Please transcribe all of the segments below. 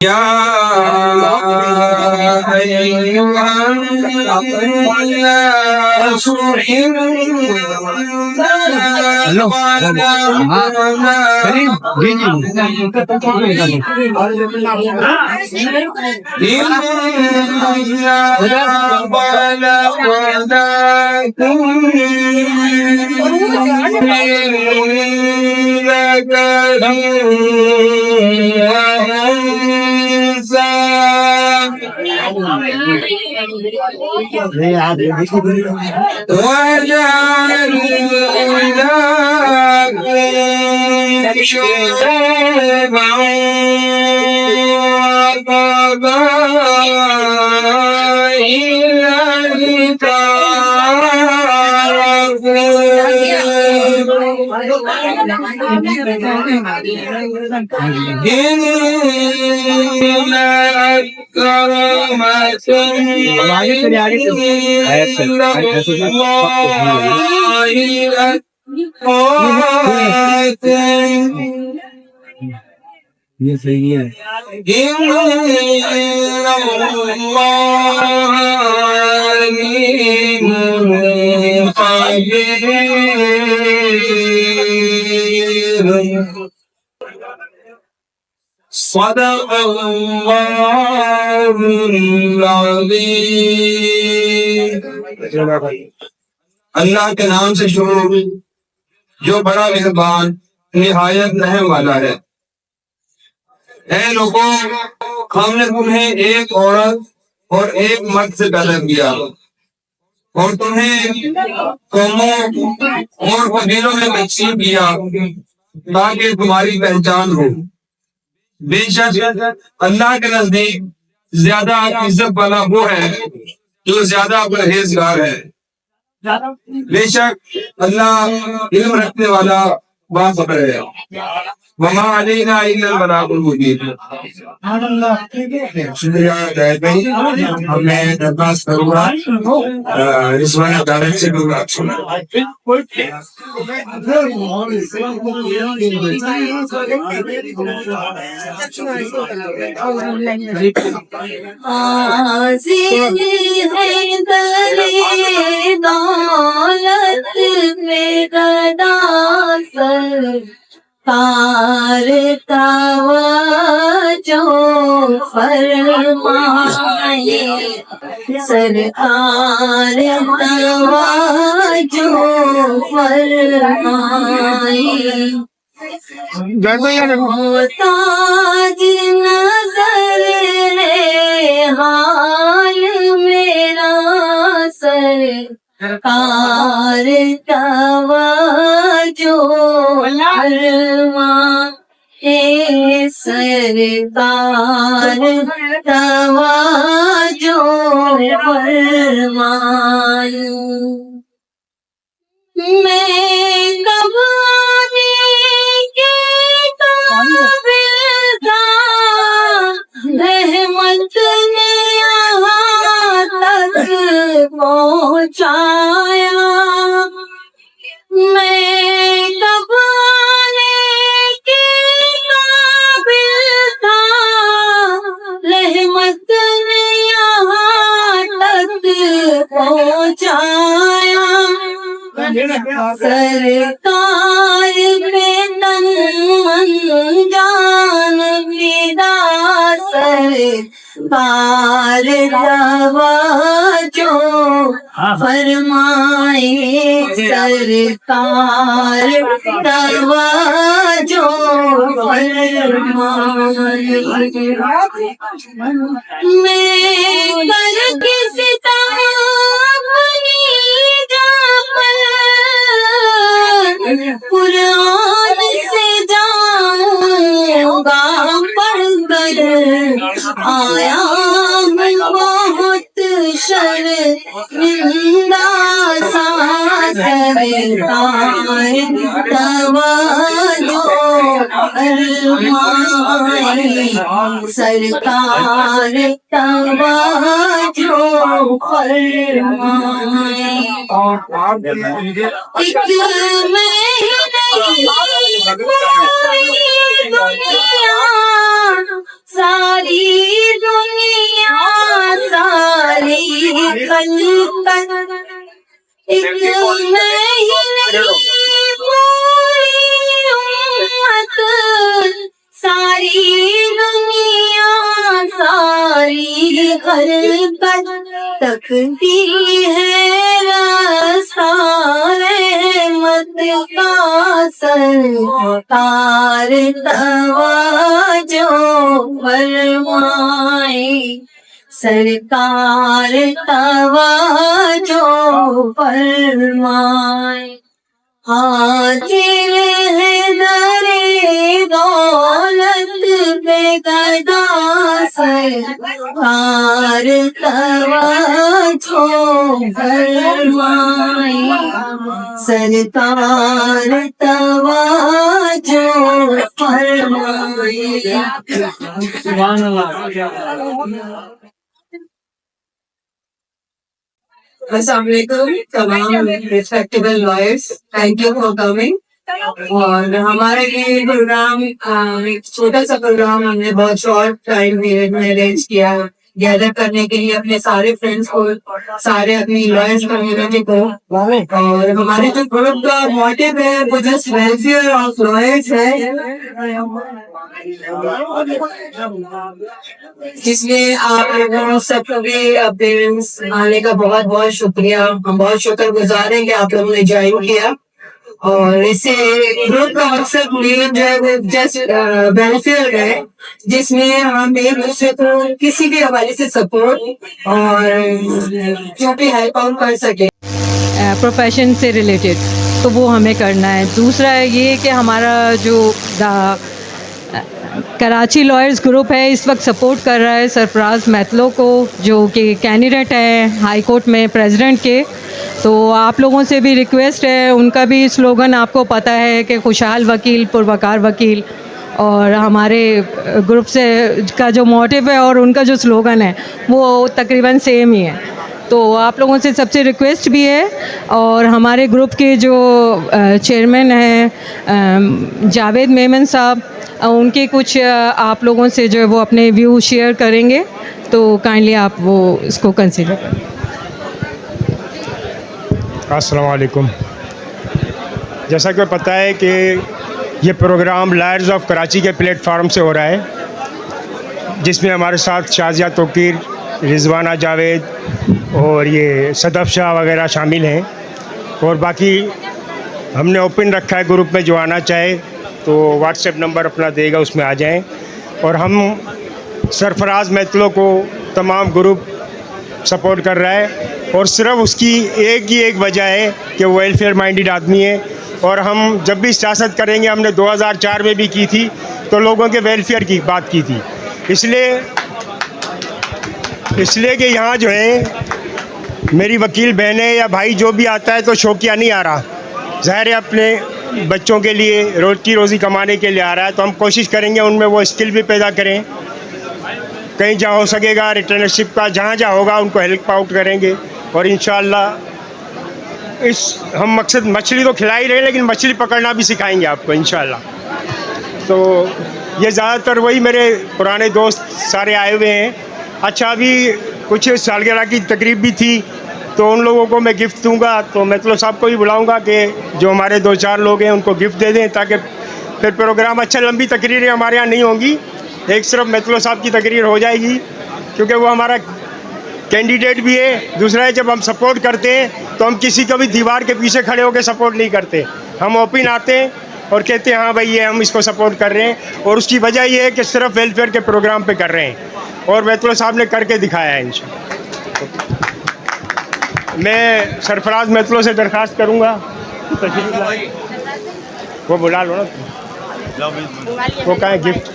या अय्युहन्नासु हेलो ये सही है। अल्लाह के नाम से शुरू जो बड़ा मेहरबान निहायत रहम वाला है। ऐ लोगों, हमने तुम्हें एक औरत और एक मर्द से पैदा किया और तुम्हें कौमों और कबीलों में तकसीम किया ताकि तुम्हारी पहचान हो। बेशक अल्लाह के नजदीक ज्यादा इज्जत वाला वो है जो ज्यादा परहेजगार है। बेशक अल्लाह इल्म रखने वाला बाखबर है। वमा अलैना इल्लल बलागुल मुबीन। मैं दरखास्त करूंगा रिजवान अदालत से दूंगा। दौलत में गदा कार तवज्जो फरमाए, सरकार तवज्जो फरमाए। मोहताज नजर हाल मेरा सरकार तवज्जो फरमाए, सरकार तवज्जो फरमाए। मैं कबाने के काबिल था, रहमत ने यहाँ तक पहुँचाया। मैं कबाने के काबिल था, रहमत ने यहाँ तक पहुँचाया। सरकार पे तन मन जान फिदा, सरकार तवज्जो फरमाए, सरकार तवज्जो फरमाए। मैं कर किसी कुरान से जाऊंगा पढ़कर, आया मैं बहुत शर्मिंदा सा, सरकार तवज्जो फरमाए, सरकार तवज्जो फरमाए। एक मैं नहीं पूरी दुनिया सारी दुनिया सारी खलकत एक मैं ही नहीं पूरी उम्मत सारी दुनिया सारी खलकत तकती है रास्ता रहमत का सरकार तवाजो फरमाए सरकार तवाजो फरमाए हाजिर है दरे दौलत पे गदा सरकार तवाजो फरमाए सरकार तवाजो फरमाए। अस्सलामुअलैकुम तमाम respectable lawyers, thank you for coming. और हमारा ये प्रोग्राम एक छोटा सा प्रोग्राम हमने बहुत शॉर्ट टाइम पीरियड में अरेंज किया गैदर करने के लिए अपने सारे फ्रेंड्स को, सारे अपनी लॉयर्स कम्युनिटी को। और हमारे जो ग्रुप का मोटिव है वो जस्ट वेलफेयर ऑफ लॉयर्स है, जिसमें आप लोगों सबको भी पेरेंट्स आने का बहुत बहुत शुक्रिया। हम बहुत शुक्रगुजार हैं कि आप लोगों ने ज्वाइन किया। और इसे ग्रुप का मकसद मेन जो है वो जस्ट वेलफेयर है, जिसमें हम एक दूसरे को किसी भी हवाले से सपोर्ट और जो भी हेल्प आउट कर सके प्रोफेशन से रिलेटेड, तो वो हमें करना है। दूसरा ये कि हमारा जो कराची लॉयर्स ग्रुप है इस वक्त सपोर्ट कर रहा है सरफराज मैतलो को, जो कि कैंडिडेट है हाई कोर्ट में प्रेसिडेंट के। तो आप लोगों से भी रिक्वेस्ट है, उनका भी स्लोगन आपको पता है कि खुशहाल वकील पुरवकार वकील, और हमारे ग्रुप से का जो मोटिव है और उनका जो स्लोगन है वो तकरीबन सेम ही है। तो आप लोगों से सबसे रिक्वेस्ट भी है, और हमारे ग्रुप के जो चेयरमैन हैं जावेद मेमन साहब, उनके कुछ आप लोगों से जो है वो अपने व्यू शेयर करेंगे, तो काइंडली आप वो इसको कंसीडर करें। अस्सलाम वालेकुम। जैसा कि पता है कि ये प्रोग्राम लॉयर्स ऑफ कराची के प्लेटफार्म से हो रहा है, जिसमें हमारे साथ शाजिया तोकीर, रिजवाना जावेद और ये सदफ शाह वगैरह शामिल हैं। और बाकी हमने ओपन रखा है, ग्रुप में जो आना चाहे तो व्हाट्सएप नंबर अपना देगा, उसमें आ जाएं। और हम सरफराज मैतलो को तमाम ग्रुप सपोर्ट कर रहा है, और सिर्फ उसकी एक ही एक वजह है कि वो वेलफेयर माइंडेड आदमी है। और हम जब भी सियासत करेंगे, हमने 2004 में भी की थी, तो लोगों के वेलफेयर की बात की थी। इसलिए कि यहाँ जो है मेरी वकील बहनें या भाई जो भी आता है तो शौकिया नहीं आ रहा, ज़ाहिर है अपने बच्चों के लिए रोज़ी रोज़ी कमाने के लिए आ रहा है। तो हम कोशिश करेंगे उनमें वो स्किल भी पैदा करें, कहीं जहाँ हो सकेगा रिटर्नशिप का जहाँ जहाँ होगा उनको हेल्प आउट करेंगे। और इंशाअल्लाह इस हम मकसद मछली तो खिला ही रहे, लेकिन मछली पकड़ना भी सिखाएंगे आपको इंशाअल्लाह। तो ये ज़्यादातर वही मेरे पुराने दोस्त सारे आए हुए हैं। अच्छा, अभी कुछ सालगिरह की तकरीब भी थी, तो उन लोगों को मैं गिफ्ट दूंगा, तो मैतलो साहब को भी बुलाऊंगा कि जो हमारे 2-4 लोग हैं उनको गिफ्ट दे दें, ताकि फिर प्रोग्राम अच्छा। लंबी तकरीरें हमारे यहाँ नहीं होंगी, एक सिर्फ मैतलो साहब की तकरीर हो जाएगी, क्योंकि वो हमारा कैंडिडेट भी है। दूसरा है, जब हम सपोर्ट करते हैं तो हम किसी को भी दीवार के पीछे खड़े होकर सपोर्ट नहीं करते, हम ओपन आते हैं और कहते हैं हाँ भाई ये हम इसको सपोर्ट कर रहे हैं। और उसकी वजह ये है कि सिर्फ वेलफेयर के प्रोग्राम पे कर रहे हैं, और मैतलो साहब ने करके दिखाया है इंशाअल्लाह। मैं सरफराज मैतलो से दरख्वास्त करूँगा, वो बुला लो ना, वो कहाँ है गिफ्ट।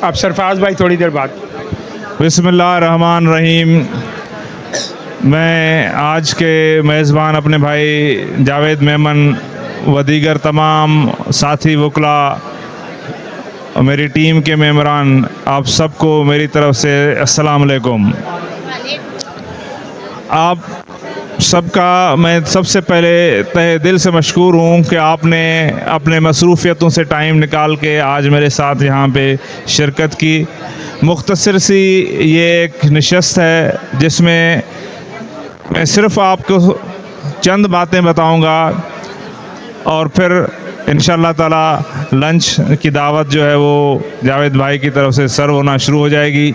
अब सरफराज भाई थोड़ी देर बाद। बिस्मिल्लाहिर्रहमानिर्रहीम। मैं आज के मेज़बान अपने भाई जावेद मेमन व दीगर तमाम साथी वकला और मेरी टीम के मेंबरान, आप सबको मेरी तरफ़ से अस्सलाम वालेकुम। आप सबका मैं सबसे पहले तहे दिल से मशकूर हूँ कि आपने अपने मसरूफ़ियतों से टाइम निकाल के आज मेरे साथ यहाँ पे शिरकत की। मुख्तसर सी ये एक नशस्त है जिसमें मैं सिर्फ़ आपको चंद बातें बताऊँगा और फिर इंशाअल्लाह ताला लंच की दावत जो है वो जावेद भाई की तरफ से सर्व होना शुरू हो जाएगी।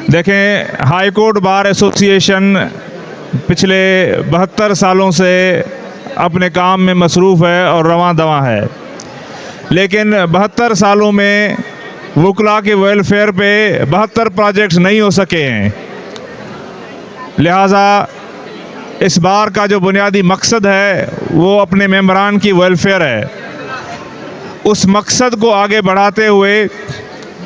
देखें, हाई कोर्ट बार एसोसिएशन पिछले 72 सालों से अपने काम में मसरूफ़ है और रवां दवां है, लेकिन 72 सालों में वकला के वेलफेयर पे 72 प्रोजेक्ट्स नहीं हो सके हैं। लिहाजा इस बार का जो बुनियादी मकसद है वो अपने मेंबरान की वेलफेयर है। उस मकसद को आगे बढ़ाते हुए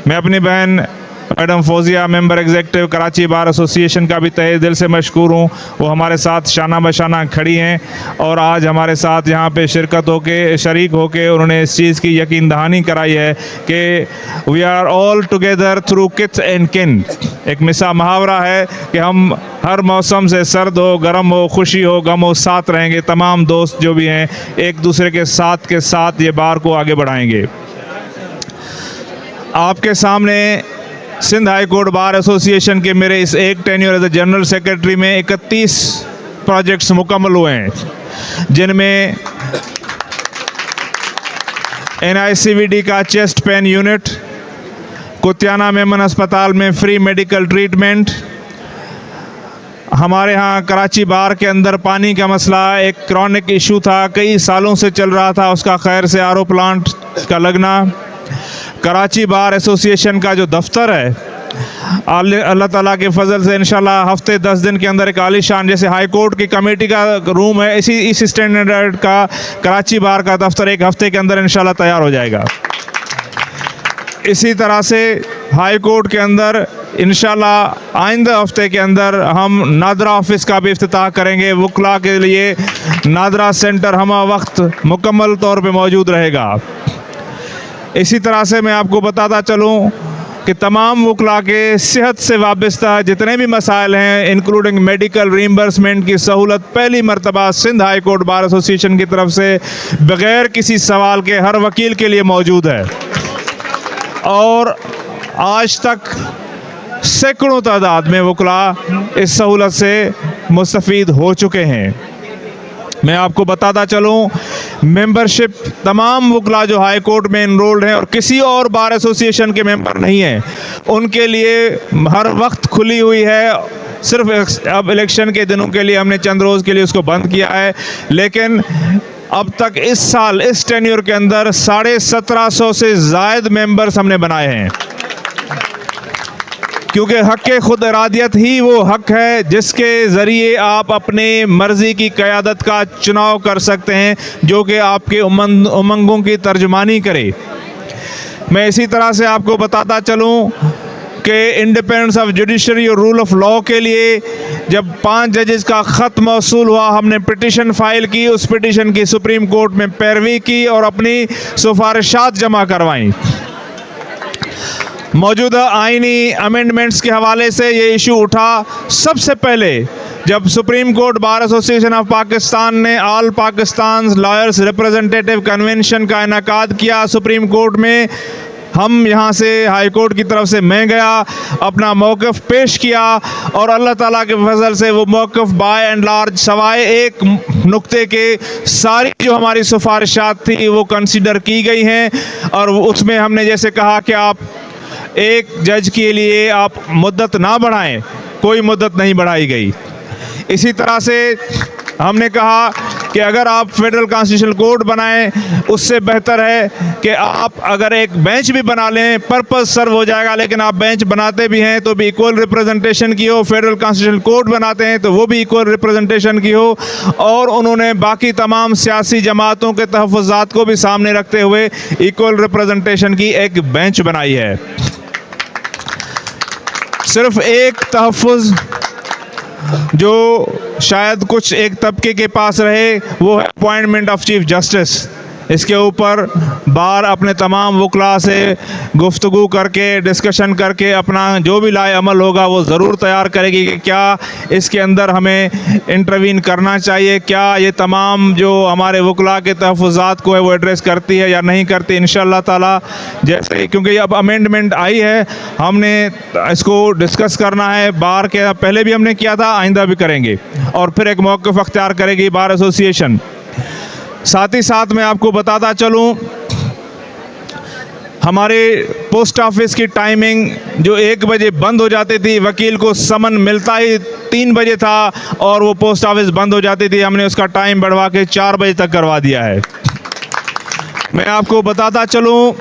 मैं अपनी बहन madam Fauzia member executive Karachi bar association का भी तहे दिल से मशकूर हूँ। वो हमारे साथ शाना बशाना खड़ी हैं और आज हमारे साथ यहाँ पे शिरकत होके शरीक होके उन्होंने इस चीज़ की यकीन दहानी कराई है कि we are all together through kith and kin. एक मिसा मुहावरा है कि हम हर मौसम से सर्द हो गर्म हो खुशी हो गम हो साथ रहेंगे। तमाम दोस्त जो भी हैं एक दूसरे के साथ ये बार को आगे बढ़ाएंगे। आपके सामने Sindh high court bar association के मेरे इस एक tenure as a general secretary में 31 प्रोजेक्ट्स मुकम्मल हुए हैं, जिनमें NICVD का chest pain unit, Kutiyana Memon अस्पताल में फ्री मेडिकल ट्रीटमेंट, हमारे यहाँ कराची बार के अंदर पानी का मसला एक क्रॉनिक इशू था, कई सालों से चल रहा था, उसका खैर से RO प्लांट का लगना। कराची बार एसोसिएशन का जो दफ्तर है अल्लाह ताला के फजल से इंशाल्लाह हफ्ते 10 दिन के अंदर एक आलीशान जैसे हाई कोर्ट की कमेटी का रूम है इस स्टैंडर्ड का कराची बार का दफ्तर एक हफ्ते के अंदर इंशाल्लाह तैयार हो जाएगा। इसी तरह से हाई कोर्ट के अंदर इंशाल्लाह आइंदा हफ्ते के अंदर हम नादरा ऑफिस का भी इफ्तिताह करेंगे। वकला के लिए नादरा सेंटर हम वक्त मुकम्मल तौर पे मौजूद रहेगा। इसी तरह से मैं आपको बताता चलूँ कि तमाम वकला के सेहत से वाबस्ता जितने भी मसाइल हैं इंक्लूडिंग मेडिकल रीइंबर्समेंट की सहूलत पहली मरतबा Sindh high court bar association की तरफ से बग़ैर किसी सवाल के हर वकील के लिए मौजूद है और आज तक सैकड़ों तादाद में वकला इस सहूलत से मुस्तफ़ीद हो चुके हैं। मैं आपको बताता चलूँ मेंबरशिप तमाम वकला जो हाई कोर्ट में इनरोल्ड हैं और किसी और बार एसोसिएशन के मेंबर नहीं हैं उनके लिए हर वक्त खुली हुई है। सिर्फ अब इलेक्शन के दिनों के लिए हमने चंद रोज़ के लिए उसको बंद किया है, लेकिन अब तक इस साल इस टेन्योर के अंदर 1750 से ज़ायद मेंबर्स हमने बनाए हैं, क्योंकि हक़ खुद इरादियत ही वो हक़ है जिसके ज़रिए आप अपने मर्ज़ी की क़यादत का चुनाव कर सकते हैं जो कि आपके उमंगों की तर्जुमानी करे। मैं इसी तरह से आपको बताता चलूँ कि इंडिपेंडेंस ऑफ जुडिशरी और रूल ऑफ लॉ के लिए जब 5 जजेस का ख़त मौसूल हुआ हमने पिटीशन फ़ाइल की, उस पिटीशन की सुप्रीम कोर्ट में पैरवी की और अपनी सिफारिशात जमा करवाईं। मौजूदा आइनी अमेंडमेंट्स के हवाले से ये इशू उठा सबसे पहले जब supreme court bar association of Pakistan ने all Pakistan lawyers representative convention का इनेकाद किया सुप्रीम कोर्ट में। हम यहाँ से हाई कोर्ट की तरफ से मैं गया, अपना मौक़िफ़ पेश किया और अल्लाह ताला के फजल से वो मौक़िफ़ बाय एंड लार्ज सवाए एक नुक्ते के सारी जो हमारी सिफारिशात थी वो कंसीडर की गई हैं और उसमें हमने जैसे कहा कि आप एक जज के लिए आप मुद्दत ना बढ़ाएं, कोई मुद्दत नहीं बढ़ाई गई। इसी तरह से हमने कहा कि अगर आप फेडरल कॉन्स्टिट्यूशनल कोर्ट बनाएं उससे बेहतर है कि आप अगर एक बेंच भी बना लें, पर्पस सर्व हो जाएगा, लेकिन आप बेंच बनाते भी हैं तो भी इक्वल रिप्रेजेंटेशन की हो, फेडरल कॉन्स्टिट्यूशनल कोर्ट बनाते हैं तो वो भी इक्वल रिप्रेजेंटेशन की हो। और उन्होंने बाकी तमाम सियासी जमातों के तहफ़्फ़ुज़ात को भी सामने रखते हुए इक्वल रिप्रेजेंटेशन की एक बेंच बनाई है। सिर्फ एक तहफ़्फ़ुज़ जो शायद कुछ एक तबके के पास रहे वो है अपॉइंटमेंट ऑफ चीफ जस्टिस। इसके ऊपर बार अपने तमाम वकला से गुफ्तगू करके डिस्कशन करके अपना जो भी लाए अमल होगा वो ज़रूर तैयार करेगी कि क्या इसके अंदर हमें इंटरवीन करना चाहिए, क्या ये तमाम जो हमारे वकला के तहफ़्फ़ुज़ात को है वो एड्रेस करती है या नहीं करती। इंशाअल्लाह ताला जैसे क्योंकि अब अमेंडमेंट आई है, हमने इसको डिस्कस करना है। बार के पहले भी हमने किया था, आइंदा भी करेंगे और फिर एक मौक़िफ़ अख्तियार करेगी बार एसोसिएशन। साथ ही साथ मैं आपको बताता चलूं, हमारे पोस्ट ऑफिस की टाइमिंग जो 1 बजे बंद हो जाती थी, वकील को समन मिलता ही 3 बजे था और वो पोस्ट ऑफिस बंद हो जाती थी। हमने उसका टाइम बढ़वा के 4 बजे तक करवा दिया है। मैं आपको बताता चलूं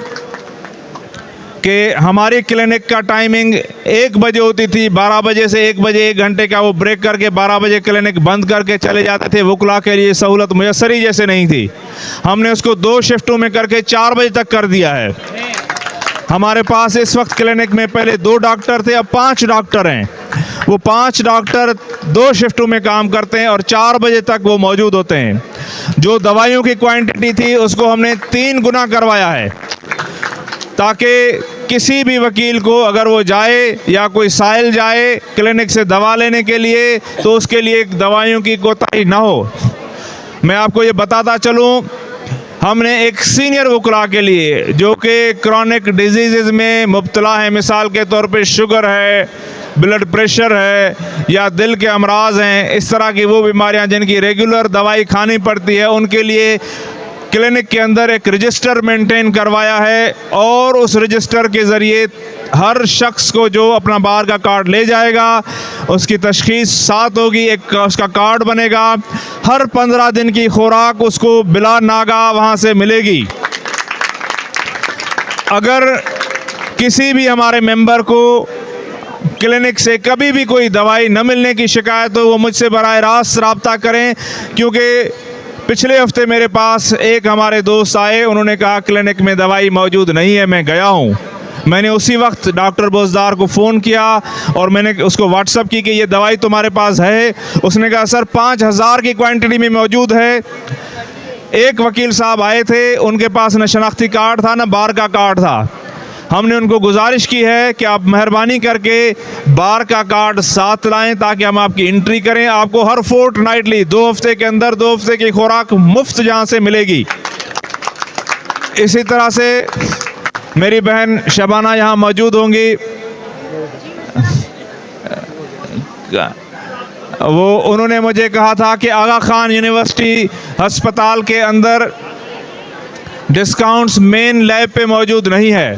कि हमारी क्लिनिक का टाइमिंग 1 बजे होती थी, 12 बजे से 1 बजे 1 घंटे का वो ब्रेक करके 12 बजे क्लिनिक बंद करके चले जाते थे। वकला के लिए सहूलत मुयस्सर ही जैसे नहीं थी। हमने उसको 2 शिफ्टों में करके 4 बजे तक कर दिया है। हमारे पास इस वक्त क्लिनिक में पहले 2 डॉक्टर थे, अब 5 डॉक्टर हैं। वो 5 डॉक्टर 2 शिफ्टों में काम करते हैं और 4 बजे तक वो मौजूद होते हैं। जो दवाइयों की क्वांटिटी थी उसको हमने 3 गुना करवाया है, ताकि किसी भी वकील को अगर वो जाए या कोई साइल जाए क्लिनिक से दवा लेने के लिए तो उसके लिए दवाइयों की कोताही ना हो। मैं आपको ये बताता चलूँ, हमने एक सीनियर वकला के लिए जो कि क्रॉनिक डिजीज़ में मुब्तला है, मिसाल के तौर पे शुगर है, ब्लड प्रेशर है या दिल के अमराज हैं, इस तरह की वो बीमारियां जिनकी रेगुलर दवाई खानी पड़ती है, उनके लिए क्लिनिक के अंदर एक रजिस्टर मेंटेन करवाया है और उस रजिस्टर के ज़रिए हर शख्स को जो अपना बार का कार्ड ले जाएगा उसकी तशख़ीस साथ होगी, एक उसका कार्ड बनेगा। हर 15 दिन की खुराक उसको बिला नागा वहाँ से मिलेगी। अगर किसी भी हमारे मेंबर को क्लिनिक से कभी भी कोई दवाई न मिलने की शिकायत हो, वो मुझसे बराह रास्त रब्ता करें, क्योंकि पिछले हफ्ते मेरे पास एक हमारे दोस्त आए, उन्होंने कहा क्लिनिक में दवाई मौजूद नहीं है, मैं गया हूँ। मैंने उसी वक्त डॉक्टर बोजदार को फ़ोन किया और मैंने उसको व्हाट्सअप की कि ये दवाई तुम्हारे पास है। उसने कहा सर 5000 की क्वांटिटी में मौजूद है। एक वकील साहब आए थे, उनके पास न शनाख्ती कार्ड था न बार का कार्ड था। हमने उनको गुजारिश की है कि आप मेहरबानी करके बार का कार्ड साथ लाएं ताकि हम आपकी एंट्री करें। आपको हर फोर्टनाइटली 2 हफ्ते के अंदर 2 हफ्ते की खुराक मुफ्त जहां से मिलेगी। इसी तरह से मेरी बहन शबाना यहाँ मौजूद होंगी, वो उन्होंने मुझे कहा था कि आगा खान यूनिवर्सिटी अस्पताल के अंदर डिस्काउंट्स मेन लैब पे मौजूद नहीं है।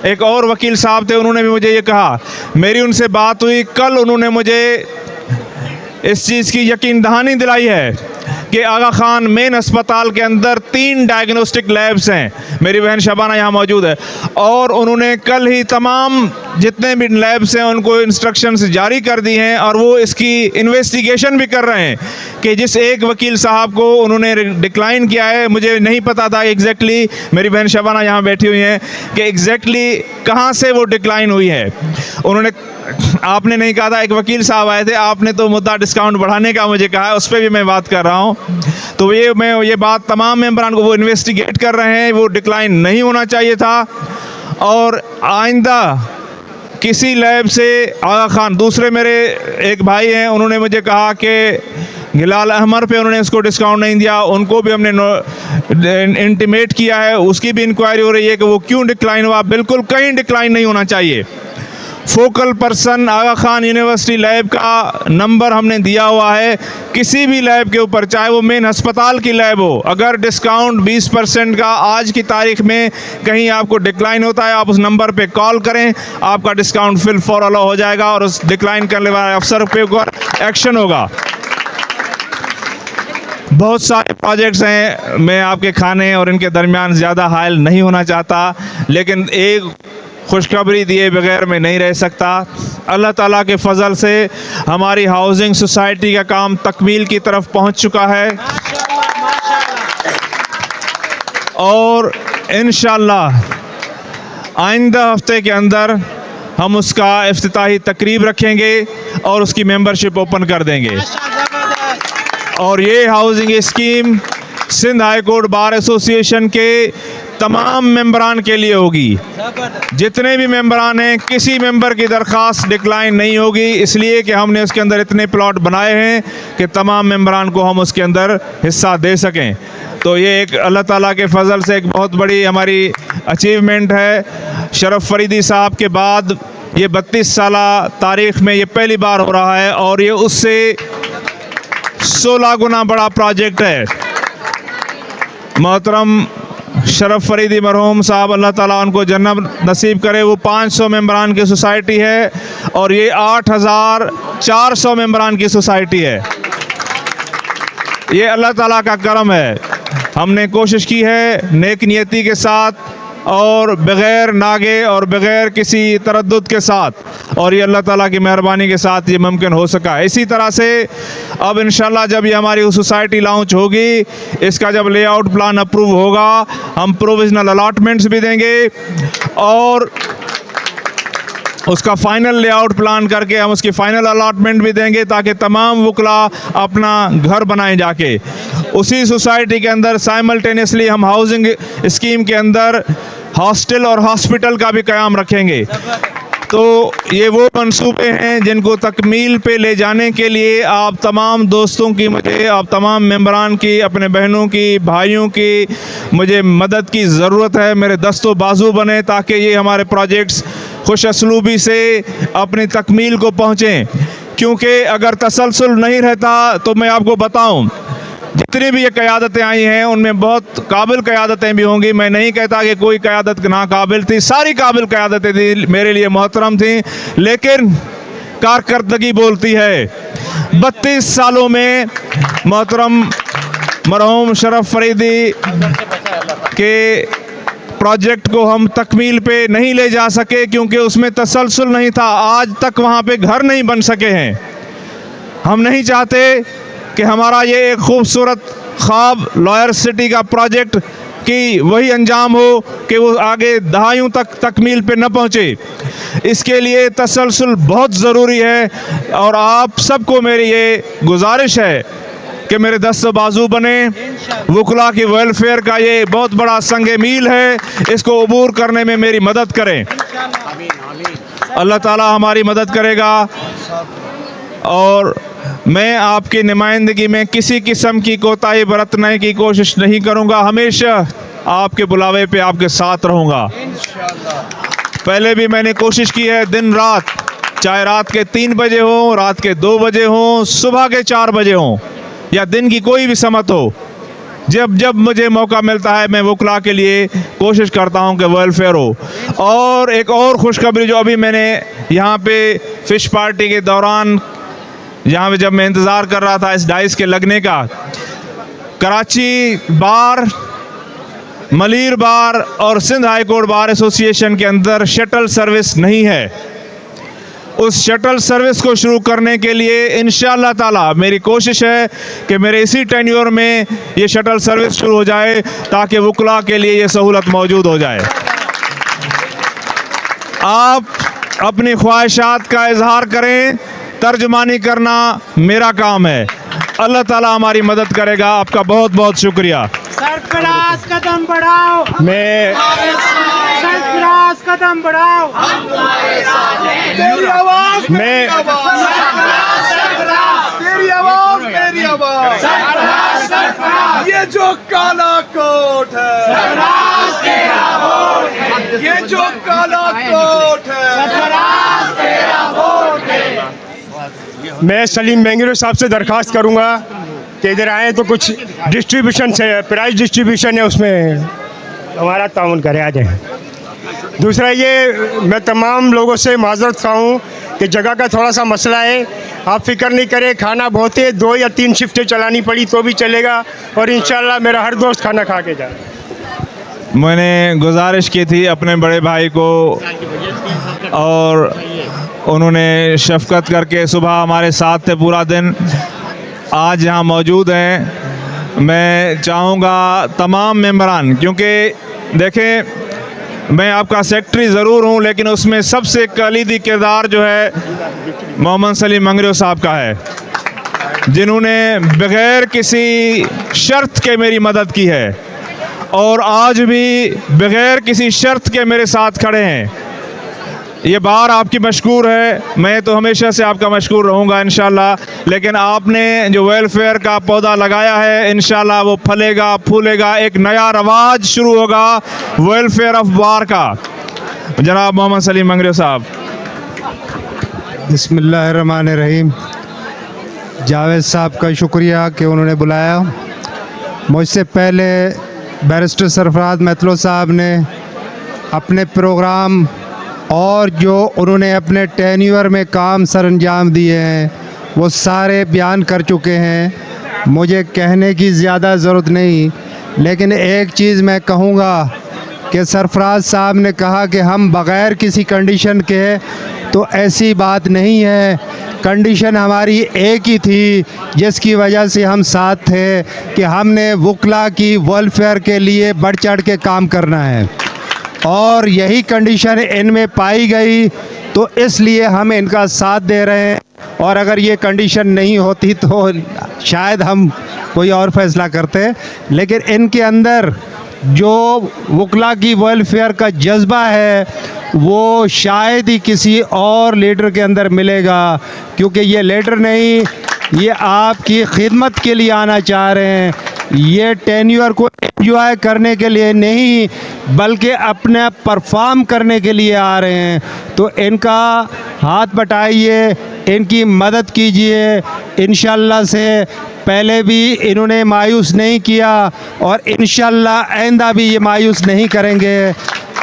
एक और वकील साहब थे, उन्होंने भी मुझे ये कहा। मेरी उनसे बात हुई कल, उन्होंने मुझे इस चीज़ की यकीन दहानी दिलाई है कि आगा खान मेन अस्पताल के अंदर 3 डायग्नोस्टिक लैब्स हैं। मेरी बहन शबाना यहाँ मौजूद है और उन्होंने कल ही तमाम जितने भी लैब्स हैं उनको इंस्ट्रक्शंस जारी कर दी हैं और वो इसकी इन्वेस्टिगेशन भी कर रहे हैं कि जिस एक वकील साहब को उन्होंने डिक्लाइन किया है, मुझे नहीं पता था एग्जैक्टली, मेरी बहन शबाना यहाँ बैठी हुई हैं, कि एग्जैक्टली कहाँ से वो डिक्लाइन हुई है। उन्होंने, आपने नहीं कहा था, एक वकील साहब आए थे, आपने तो मुद्दा डिस्काउंट बढ़ाने का मुझे कहा है, उस पर भी मैं बात कर रहा हूँ। तो मैं ये बात तमाम मेंबरान को वो इन्वेस्टिगेट कर रहे हैं, वो डिक्लाइन नहीं होना चाहिए था और आइंदा किसी लैब से आगा खान, दूसरे मेरे एक भाई हैं, उन्होंने मुझे कहा कि गिलाल अहमर पे उन्होंने उसको डिस्काउंट नहीं दिया, उनको भी हमने इंटीमेट किया है, उसकी भी इंक्वायरी हो रही है कि वो क्यों डिक्लाइन हुआ। बिल्कुल कहीं डिक्लाइन नहीं होना चाहिए। फोकल पर्सन आगा खान यूनिवर्सिटी लैब का नंबर हमने दिया हुआ है, किसी भी लैब के ऊपर, चाहे वो मेन अस्पताल की लैब हो, अगर डिस्काउंट 20% का आज की तारीख में कहीं आपको डिक्लाइन होता है, आप उस नंबर पे कॉल करें, आपका डिस्काउंट फिल फॉर अलाउ हो जाएगा और उस डिक्लाइन करने वाले अफसर पे ऊपर एक्शन होगा। बहुत सारे प्रोजेक्ट्स हैं, मैं आपके खाने और इनके दरमियान ज़्यादा हायल नहीं होना चाहता, लेकिन एक खुशखबरी दिए बगैर मैं नहीं रह सकता। अल्लाह ताला के फ़ज़ल से हमारी हाउसिंग सोसाइटी का काम तकमील की तरफ पहुंच चुका है और इंशाअल्लाह आइंदा हफ्ते के अंदर हम उसका इफ्तिताही तकरीब रखेंगे और उसकी मेंबरशिप ओपन कर देंगे। और ये housing scheme Sindh high court bar association के तमाम मेंबरान के लिए होगी। जितने भी मेंबरान हैं, किसी मेंबर की दरख्वास्त डिक्लाइन नहीं होगी, इसलिए कि हमने उसके अंदर इतने प्लॉट बनाए हैं कि तमाम मेंबरान को हम उसके अंदर हिस्सा दे सकें। तो ये एक अल्लाह ताला के फजल से एक बहुत बड़ी हमारी अचीवमेंट है। शरफ फरीदी साहब के बाद ये 32 साला तारीख में ये पहली बार हो रहा है और ये उससे 16 गुना बड़ा प्रोजेक्ट है। मोहतरम शरफ फरीदी मरहूम साहब, अल्लाह ताला उनको जन्नत नसीब करे, वो 500 मेंबरान की सोसाइटी है और ये 8400 मेंबरान की सोसाइटी है। ये अल्लाह ताला का करम है। हमने कोशिश की है नेक नियति के साथ और बग़ैर नागे और बग़ैर किसी तरद्दुद के साथ, और ये अल्लाह ताला की मेहरबानी के साथ ये मुमकिन हो सका। इसी तरह से अब इंशाल्लाह जब ये हमारी सोसाइटी लॉन्च होगी, इसका जब लेआउट प्लान अप्रूव होगा, हम प्रोविजनल अलॉटमेंट्स भी देंगे और उसका फाइनल लेआउट प्लान करके हम उसकी फाइनल अलॉटमेंट भी देंगे ताकि तमाम वकला अपना घर बनाएं जाके। उसी सोसाइटी के अंदर साइमल्टेनियसली हम हाउसिंग स्कीम के अंदर हॉस्टल और हॉस्पिटल का भी क़याम रखेंगे। तो ये वो मंसूबे हैं जिनको तकमील पे ले जाने के लिए आप तमाम दोस्तों की, मुझे आप तमाम मेंबरान की, अपने बहनों की, भाइयों की मुझे मदद की ज़रूरत है। मेरे दस्तों बाजू बने ताकि ये हमारे प्रोजेक्ट्स खुश असलूबी से अपनी तकमील को पहुँचें, क्योंकि अगर तसलसल नहीं रहता तो मैं आपको बताऊँ जितनी भी ये क़यादतें आई हैं उनमें बहुत काबिल क़यादतें भी होंगी। मैं नहीं कहता कि कोई क़यादत नाकाबिल थी, सारी काबिल क़यादतें थी, मेरे लिए मोहतरम थी, लेकिन कारकर्दगी बोलती है। 32 सालों में मोहतरम मरहूम शरफ फरीदी के प्रोजेक्ट को हम तकमील पे नहीं ले जा सके क्योंकि उसमें तसलसल नहीं था। आज तक वहाँ पे घर नहीं बन सके हैं। हम नहीं चाहते कि हमारा ये एक खूबसूरत ख्वाब लॉयर सिटी का प्रोजेक्ट की वही अंजाम हो कि वो आगे दहाइयों तक तकमील पे न पहुँचे। इसके लिए तसलसल बहुत ज़रूरी है और आप सबको मेरी ये गुजारिश है कि मेरे दस्त बाजू बने। वकला की वेलफेयर का ये बहुत बड़ा संगे मील है, इसको अबूर करने में मेरी मदद करें। अल्लाह ताला हमारी मदद करेगा और मैं आपकी नुमाइंदगी में किसी किस्म की कोताही बरतने की कोशिश नहीं करूंगा। हमेशा आपके बुलावे पे आपके साथ रहूंगा। पहले भी मैंने कोशिश की है दिन रात, चाहे रात के 3 बजे हो, रात के 2 बजे हो, सुबह के 4 बजे हो या दिन की कोई भी समत हो, जब जब मुझे मौका मिलता है मैं वकला के लिए कोशिश करता हूं कि वेलफेयर हो। और एक और खुशखबरी जो अभी मैंने यहाँ पे फ़िश पार्टी के दौरान, यहाँ पे जब मैं इंतज़ार कर रहा था इस डाइस के लगने का, कराची बार, मलीर बार और Sindh high court bar association के अंदर शटल सर्विस नहीं है। उस शटल सर्विस को शुरू करने के लिए इंशाअल्लाह ताला मेरी कोशिश है कि मेरे इसी टेन्योर में ये शटल सर्विस शुरू हो जाए ताकि वकला के लिए ये सहूलत मौजूद हो जाए। आप अपनी ख्वाहिशात का इजहार करें, तर्जमानी करना मेरा काम है। अल्लाह ताला हमारी मदद करेगा। आपका बहुत बहुत शुक्रिया। सरफराज कदम बढ़ाओ, मैं सरफराज कदम बढ़ाओ, तेरी आवाज, मैं तेरी आवाज, मेरी आवाज, ये जो काला कोट है, ये जो काला कोट है, मैं सलीम मैंगरो साहब से दरख्वास्त करूंगा कि इधर आए तो कुछ डिस्ट्रीब्यूशन से, प्राइस डिस्ट्रीब्यूशन है उसमें हमारा ताउन करे, आ जाए। दूसरा ये मैं तमाम लोगों से माजरत खाऊं कि जगह का थोड़ा सा मसला है, आप फिक्र नहीं करें, खाना बहुत है, 2 या 3 शिफ्टें चलानी पड़ी तो भी चलेगा और इंशाल्लाह मेरा हर दोस्त खाना खा के जाए। मैंने गुजारिश की थी अपने बड़े भाई को और उन्होंने शफकत करके सुबह हमारे साथ थे पूरा दिन, आज यहाँ मौजूद हैं। मैं चाहूँगा तमाम मेंबरान, क्योंकि देखें मैं आपका सेक्रेटरी ज़रूर हूँ लेकिन उसमें सबसे कलीदी किरदार जो है मोहम्मद सलीम मंगरो साहब का है। जिन्होंने बगैर किसी शर्त के मेरी मदद की है और आज भी बगैर किसी शर्त के मेरे साथ खड़े हैं। ये बार आपकी मशकूर है, मैं तो हमेशा से आपका मशकूर रहूँगा इंशाल्लाह। लेकिन आपने जो वेलफेयर का पौधा लगाया है, इंशाल्लाह वो फलेगा फूलेगा, एक नया रवाज शुरू होगा वेलफेयर ऑफ बार का। जनाब मोहम्मद सलीम मंगरे साहब। बिस्मिल्लाहिर्रहमानिर्रहीम। जावेद साहब का शुक्रिया कि उन्होंने बुलाया। मुझसे पहले बैरिस्टर सरफराज मैतलो साहब ने अपने प्रोग्राम और जो उन्होंने अपने टेन्योर में काम सर अंजाम दिए हैं वो सारे बयान कर चुके हैं, मुझे कहने की ज़्यादा ज़रूरत नहीं। लेकिन एक चीज़ मैं कहूँगा कि सरफराज साहब ने कहा कि हम बग़ैर किसी कंडीशन के, तो ऐसी बात नहीं है। कंडीशन हमारी एक ही थी जिसकी वजह से हम साथ थे कि हमने वकला की वेलफेयर के लिए बढ़ चढ़ के काम करना है और यही कंडीशन इनमें पाई गई, तो इसलिए हम इनका साथ दे रहे हैं। और अगर ये कंडीशन नहीं होती तो शायद हम कोई और फैसला करते। लेकिन इनके अंदर जो वकला की वेलफेयर का जज्बा है वो शायद ही किसी और लीडर के अंदर मिलेगा, क्योंकि ये लीडर नहीं, ये आपकी खिदमत के लिए आना चाह रहे हैं। ये टेन्योर को एंजॉय करने के लिए नहीं बल्कि अपने परफॉर्म करने के लिए आ रहे हैं। तो इनका हाथ बटाइए, इनकी मदद कीजिए। इंशाल्लाह से पहले भी इन्होंने मायूस नहीं किया और इंशाल्लाह आइंदा भी ये मायूस नहीं करेंगे।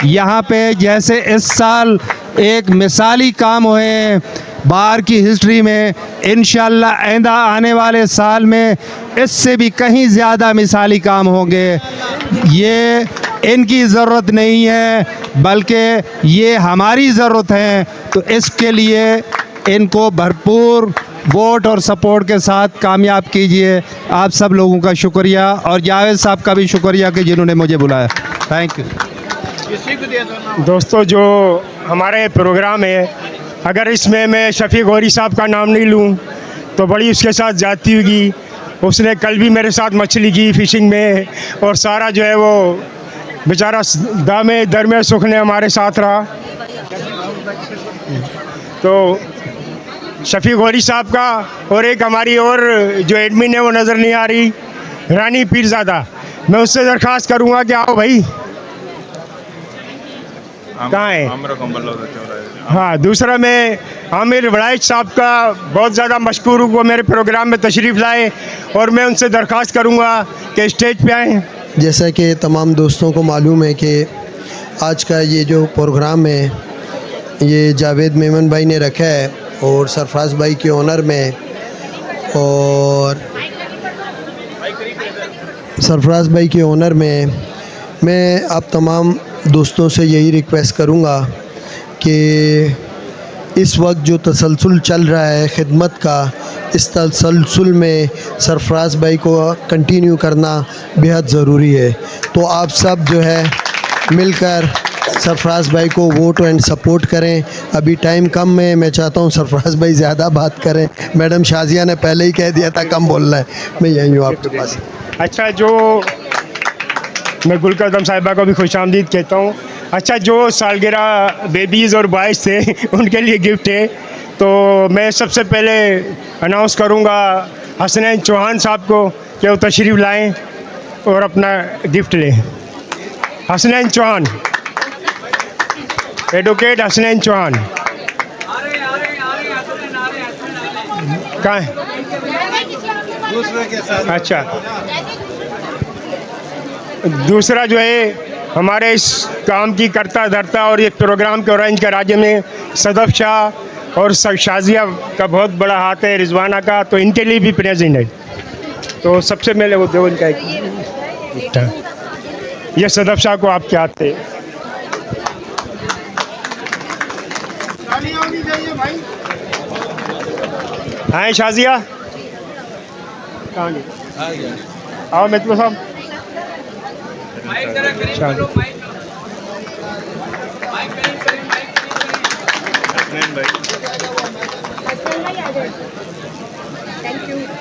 यहाँ पे जैसे इस साल एक मिसाली काम हुए हैं बार की हिस्ट्री में, इंशाल्लाह आइंदा आने वाले साल में इससे भी कहीं ज़्यादा मिसाली काम होंगे। ये इनकी ज़रूरत नहीं है बल्कि ये हमारी ज़रूरत है, तो इसके लिए इनको भरपूर वोट और सपोर्ट के साथ कामयाब कीजिए। आप सब लोगों का शुक्रिया और जावेद साहब का भी शुक्रिया कि जिन्होंने मुझे बुलाया। Thank you. दोस्तों, जो हमारे प्रोग्राम है, अगर इसमें मैं शफी गौरी साहब का नाम नहीं लूँ तो बड़ी उसके साथ जाती होगी। उसने कल भी मेरे साथ मछली की फ़िशिंग में और सारा जो है वो बेचारा दामे दरमे सुख ने हमारे साथ रहा। तो शफी गौरी साहब का और एक हमारी और जो एडमिन है वो नज़र नहीं आ रही, रानी पीरज़ादा, मैं उससे दरख्वास्त करूँगा कि आओ भाई। कहाँ है? हाँ, दूसरा मैं आमिर वड़ाइच साहब का बहुत ज़्यादा मशकूर हूँ, वो मेरे प्रोग्राम में तशरीफ़ लाए और मैं उनसे दरख्वास्त करूँगा कि स्टेज पे आएँ। जैसा कि तमाम दोस्तों को मालूम है कि आज का ये जो प्रोग्राम है ये जावेद मेमन भाई ने रखा है और सरफराज भाई के ऑनर में, और सरफराज भाई के ऑनर में मैं आप तमाम दोस्तों से यही रिक्वेस्ट करूँगा कि इस वक्त जो तसलसल चल रहा है खिदमत का, इस तसलसल में सरफराज भाई को कंटिन्यू करना बेहद ज़रूरी है। तो आप सब जो है मिलकर सरफराज भाई को वोट एंड सपोर्ट करें। अभी टाइम कम है, मैं चाहता हूं सरफराज भाई ज़्यादा बात करें। मैडम शाजिया ने पहले ही कह दिया था कम बोलना है, मैं यहीं हूँ आपके पास। अच्छा, जो मैं गुलकदम साहिबा को भी खुशामदीद कहता हूँ। अच्छा, जो सालगिरह बेबीज़ और बॉयज़ थे उनके लिए गिफ्ट है, तो मैं सबसे पहले अनाउंस करूँगा हसनैन चौहान साहब को कि वो तशरीफ़ लाएँ और अपना गिफ्ट लें। हसनैन चौहान, एडवोकेट हसनैन चौहान कहाँ है? अच्छा, दूसरा जो है हमारे इस काम की करता धरता और एक प्रोग्राम के ऑरेंज का राज्य में सदफ शाह और शाजिया का बहुत बड़ा हाथ है, रिजवाना का, तो इनके लिए भी प्रेजेंट है। तो सबसे पहले वो दो इनका ये सदफ शाह को आपके हाथ से आए। शाजिया कहाँ गए? आओ मित्रों साहब।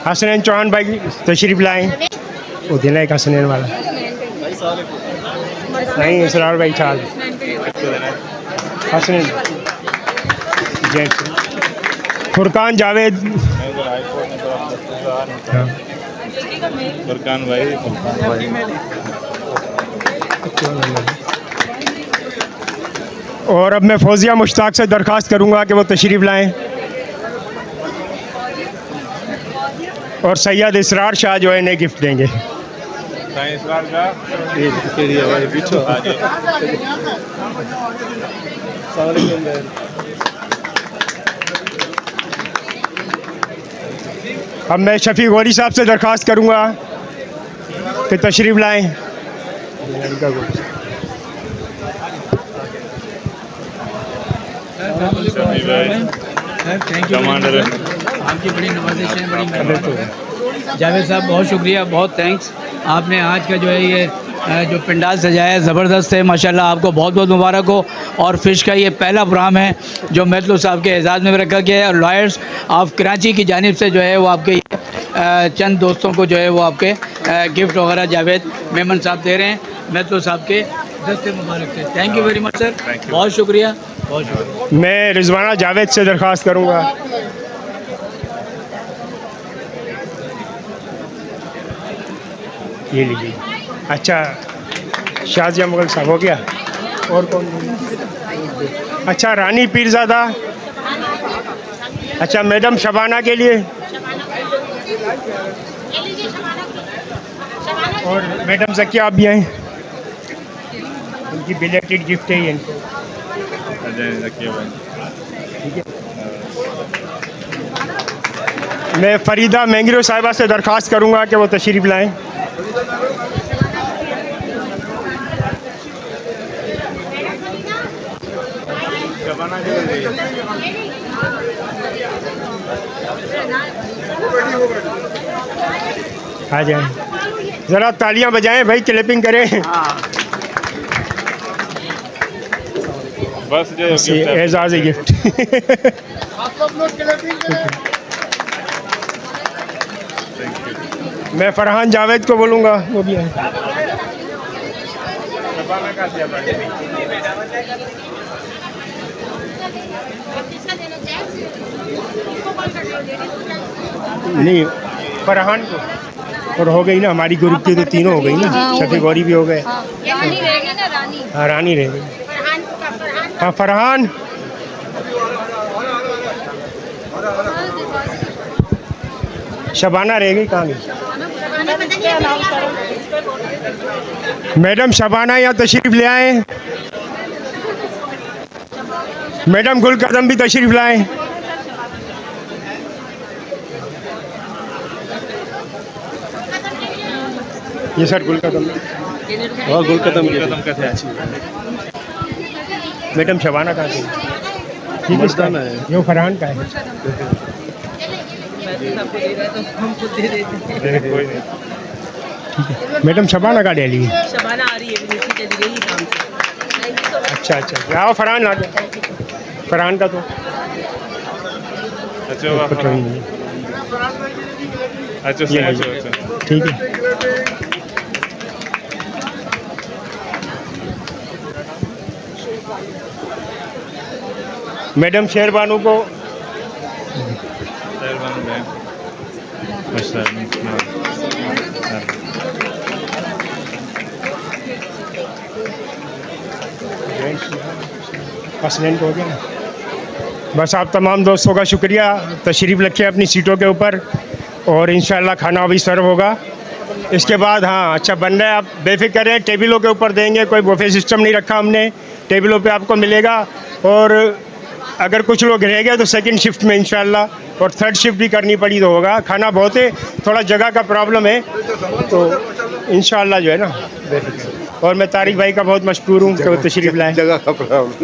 हसनैन चौहान भाई तशरीफ लाए। वो देना एक हसनैन वाला नहीं, इसरार भाई चाल हसनैन जेंट्स फुरकान जावेद फुरकान भाई और अब मैं फौजिया मुश्ताक से दरख्वास्त करूंगा कि वो तशरीफ़ लाएं और सैयद इसरार शाह जो है इन्हें गिफ्ट देंगे। अब मैं शफी गौरी साहब से दरख्वास्त करूंगा कि तशरीफ़ लाएं। कमांडर आपकी बड़ी नवाजिश है, बड़ी मेहरबानी। जावेद साहब बहुत शुक्रिया, बहुत थैंक्स। आपने आज का जो है ये जो पंडाल सजाया है ज़बरदस्त है माशाल्लाह, आपको बहुत बहुत मुबारक हो। और फ़िश का ये पहला प्रोग्राम है जो मैथलो साहब के एजाज़ में रखा गया है और लॉयर्स ऑफ कराची की जानिब से जो है वो आपके चंद दोस्तों को जो है वो आपके गिफ्ट वगैरह जावेद मेमन साहब दे रहे हैं मैथलो साहब के दस्ते मुबारक से। Thank you very much sir, बहुत शुक्रिया, बहुत शुक्रिया। मैं रिजवाना जावेद से दरख्वास्त करूंगा। ये लीजिए। अच्छा शाहजिया मुगल साहब हो गया, और कौन? अच्छा रानी पीरज़ादा, अच्छा मैडम शबाना के लिए, और मैडम ज़किया आप भी आए, उनकी बिलेटेड गिफ्ट है ये इनको। ठीक है। मैं फरीदा मैंगरो साहिबा से दरख्वास्त करूंगा कि वो तशरीफ़ लाएं। आ जाए, ज़रा तालियां बजाएं भाई, क्लैपिंग करें। बस जो एजाज़ गिफ्ट। मैं फरहान जावेद को बोलूँगा, वो भी है। नहीं फरहान को, और हो गई ना हमारी ग्रुप की तो तीनों हो गई ना, शफी गौरी भी हो गए। हाँ रानी रह गई। हाँ फरहान, शबाना रह गई, कहाँ गई? मैडम शबाना यहाँ तशरीफ ले आए। मैडम गुल कदम भी तशरीफ लाए। ये सर गुल कदम, और गुल कदम का थे। मैडम शबाना कहाँ से? ठीक है, ये फरहान का है। मैडम शबाना का डेली, शबाना आ रही है, चली गई काम से। अच्छा अच्छा, आओ फरहान आ जाए। फरहान का तो अच्छा ठीक है। मैडम शेरबानू को हसनैन को हो गया ना। बस आप तमाम दोस्तों का शुक्रिया, तशरीफ़ रखिए अपनी सीटों के ऊपर और इंशाल्लाह खाना अभी सर्व होगा। इसके बाद हाँ अच्छा बन रहा है, आप बेफिक्र रहें, टेबलों के ऊपर देंगे, कोई बुफे सिस्टम नहीं रखा हमने, टेबलों पे आपको मिलेगा। और अगर कुछ लोग रह गए तो सेकंड शिफ्ट में इंशाल्लाह, और थर्ड शिफ्ट भी करनी पड़ी तो होगा। खाना बहुत है, थोड़ा जगह का प्रॉब्लम है, तो इंशाल्लाह जो है ना बेफिक्र। और मैं तारिक भाई का बहुत मशकूर हूँ कि वो तशरीफ़ लाए। जगह का प्रॉब्लम